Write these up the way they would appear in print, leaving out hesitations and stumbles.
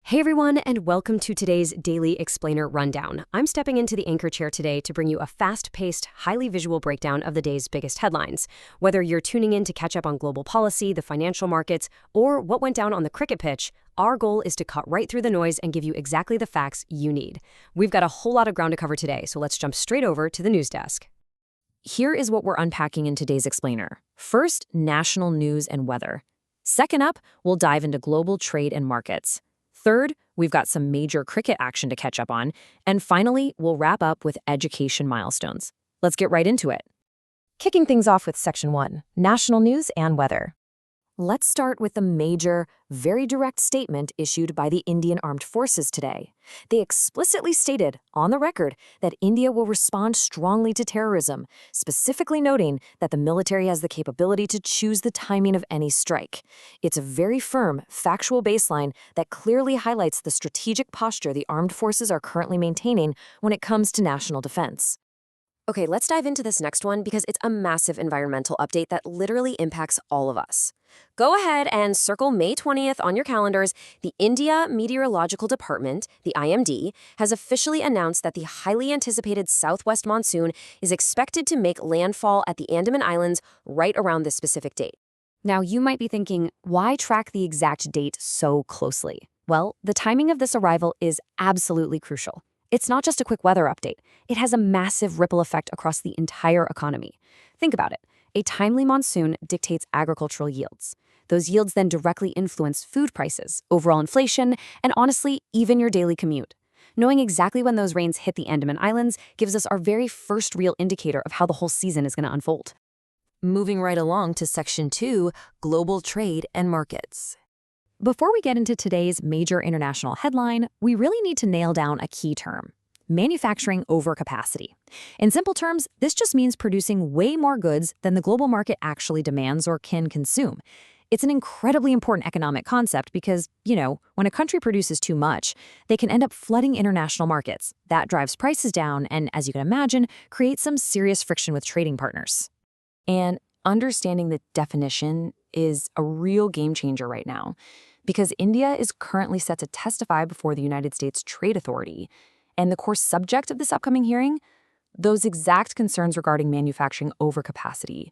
Hey everyone, and welcome to today's Daily Explainer Rundown. I'm stepping into the anchor chair today to bring you a fast-paced, highly visual breakdown of the day's biggest headlines. Whether you're tuning in to catch up on global policy, the financial markets, or what went down on the cricket pitch, our goal is to cut right through the noise and give you exactly the facts you need. We've got a whole lot of ground to cover today, so let's jump straight over to the news desk. Here is what we're unpacking in today's Explainer. First, national news and weather. Second up, we'll dive into global trade and markets. Third, we've got some major cricket action to catch up on. And finally, we'll wrap up with education milestones. Let's get right into it. Kicking things off with Section 1, National News and Weather. Let's start with the major, very direct statement issued by the Indian Armed Forces today. They explicitly stated, on the record, that India will respond strongly to terrorism, specifically noting that the military has the capability to choose the timing of any strike. It's a very firm, factual baseline that clearly highlights the strategic posture the armed forces are currently maintaining when it comes to national defense. Okay, let's dive into this next one because it's a massive environmental update that literally impacts all of us. Go ahead and circle May 20th on your calendars. The India Meteorological Department, the IMD, has officially announced that the highly anticipated Southwest Monsoon is expected to make landfall at the Andaman Islands right around this specific date. Now, you might be thinking, why track the exact date so closely? Well, the timing of this arrival is absolutely crucial. It's not just a quick weather update. It has a massive ripple effect across the entire economy. Think about it. A timely monsoon dictates agricultural yields. Those yields then directly influence food prices, overall inflation, and honestly, even your daily commute. Knowing exactly when those rains hit the Andaman Islands gives us our very first real indicator of how the whole season is going to unfold. Moving right along to Section 2, Global Trade and Markets. Before we get into today's major international headline, we really need to nail down a key term: manufacturing overcapacity. In simple terms, this just means producing way more goods than the global market actually demands or can consume. It's an incredibly important economic concept because, when a country produces too much, they can end up flooding international markets. That drives prices down and, as you can imagine, creates some serious friction with trading partners. And understanding the definition is a real game changer right now, because India is currently set to testify before the United States Trade Authority. And the core subject of this upcoming hearing? Those exact concerns regarding manufacturing overcapacity.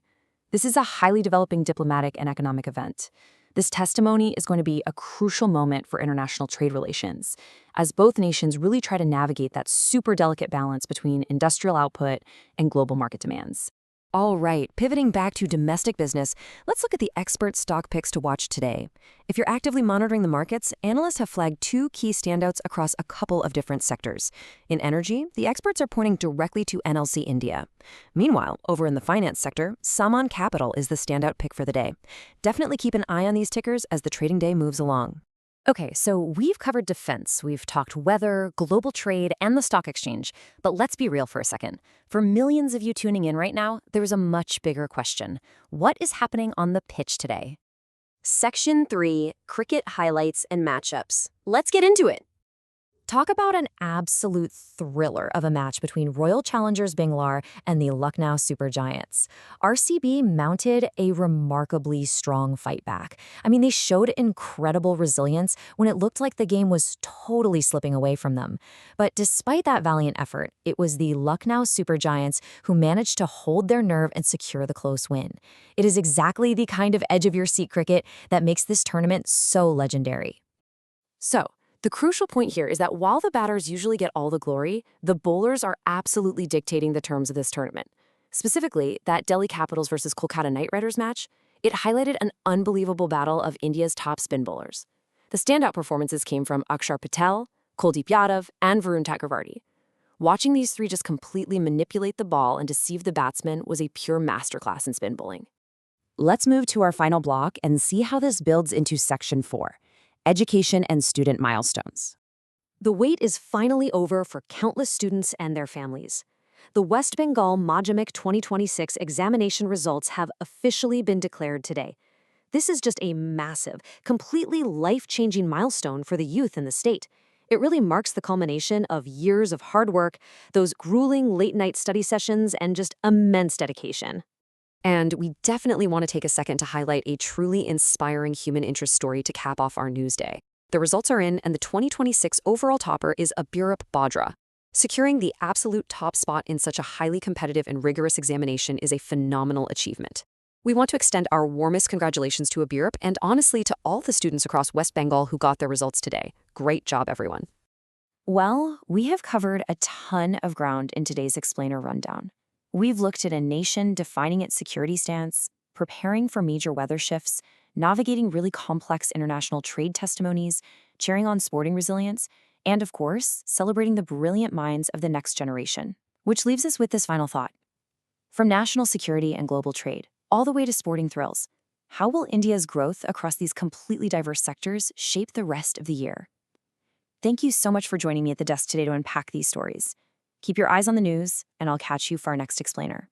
This is a highly developing diplomatic and economic event. This testimony is going to be a crucial moment for international trade relations, as both nations really try to navigate that super delicate balance between industrial output and global market demands. All right, pivoting back to domestic business, let's look at the expert stock picks to watch today. If you're actively monitoring the markets, analysts have flagged two key standouts across a couple of different sectors. In energy, the experts are pointing directly to NLC India. Meanwhile, over in the finance sector, Sammaan Capital is the standout pick for the day. Definitely keep an eye on these tickers as the trading day moves along. Okay, so we've covered defense, we've talked weather, global trade, and the stock exchange. But let's be real for a second. For millions of you tuning in right now, there's a much bigger question. What is happening on the pitch today? Section 3, Cricket Highlights and Matchups. Let's get into it. Talk about an absolute thriller of a match between Royal Challengers Bengaluru and the Lucknow Super Giants. RCB mounted a remarkably strong fight back. They showed incredible resilience when it looked like the game was totally slipping away from them. But despite that valiant effort, it was the Lucknow Super Giants who managed to hold their nerve and secure the close win. It is exactly the kind of edge-of-your-seat cricket that makes this tournament so legendary. The crucial point here is that while the batters usually get all the glory, the bowlers are absolutely dictating the terms of this tournament. Specifically, that Delhi Capitals versus Kolkata Knight Riders match, it highlighted an unbelievable battle of India's top spin bowlers. The standout performances came from Axar Patel, Kuldeep Yadav, and Varun Chakravarthy. Watching these three just completely manipulate the ball and deceive the batsmen was a pure masterclass in spin bowling. Let's move to our final block and see how this builds into Section 4. Education and student milestones. The wait is finally over for countless students and their families. The West Bengal Madhyamik 2026 examination results have officially been declared today. This is just a massive, completely life-changing milestone for the youth in the state. It really marks the culmination of years of hard work, those grueling late-night study sessions, and just immense dedication. And we definitely want to take a second to highlight a truly inspiring human interest story to cap off our news day. The results are in, and the 2026 overall topper is Abhiroop Bhadra. Securing the absolute top spot in such a highly competitive and rigorous examination is a phenomenal achievement. We want to extend our warmest congratulations to Abhiroop and honestly to all the students across West Bengal who got their results today. Great job, everyone. Well, we have covered a ton of ground in today's Explainer Rundown. We've looked at a nation defining its security stance, preparing for major weather shifts, navigating really complex international trade testimonies, cheering on sporting resilience, and of course, celebrating the brilliant minds of the next generation. Which leaves us with this final thought. From national security and global trade, all the way to sporting thrills, how will India's growth across these completely diverse sectors shape the rest of the year? Thank you so much for joining me at the desk today to unpack these stories. Keep your eyes on the news, and I'll catch you for our next explainer.